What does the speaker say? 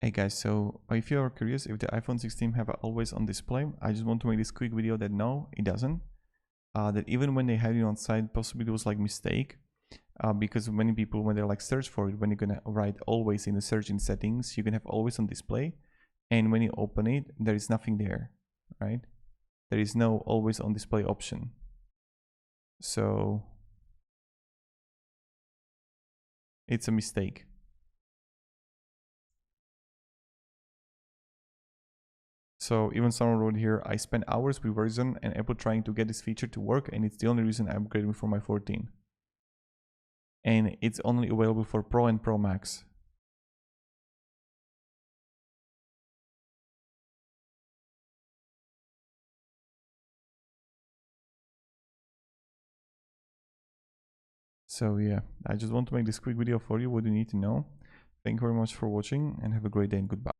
Hey guys, so if you're curious if the iPhone 16 have a always on display, I just want to make this quick video that no, it doesn't. That even when they have it on site, possibly it was like mistake. Because many people, when they're like search for it, when you're gonna write always in the search in settings, you can have always on display. And when you open it, there is nothing there, right? There is no always on display option. So it's a mistake. So even someone wrote here, I spent hours with Verizon and Apple trying to get this feature to work, and it's the only reason I'm upgrading for my 14. And it's only available for Pro and Pro Max. So yeah, I just want to make this quick video for you, what you need to know. Thank you very much for watching and have a great day and goodbye.